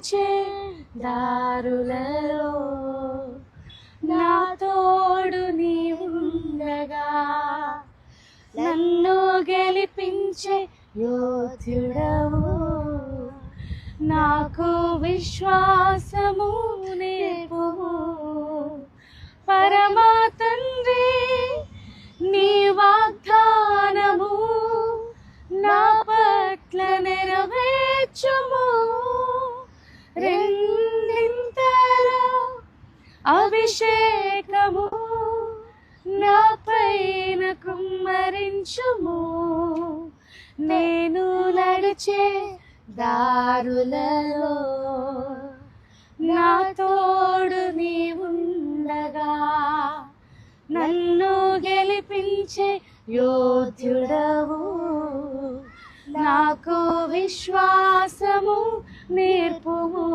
నడిచే దారులలో నా తోడు నీ ఉండగా నన్ను గెలిపించే యోధుడవు నాకు విశ్వాసము నేర్పుము పరమా తండ్రి నీ వాగ్దానము నా పట్ల నెరవేర్చుము రెండింతల అభిషేకము నా పైన కుమ్మరించుము నేను నడిచే దారులలో నా తోడు నీ ఉండగా నన్ను గెలిపించే యోధుడవు నాకు విశ్వాసము నేర్పుము.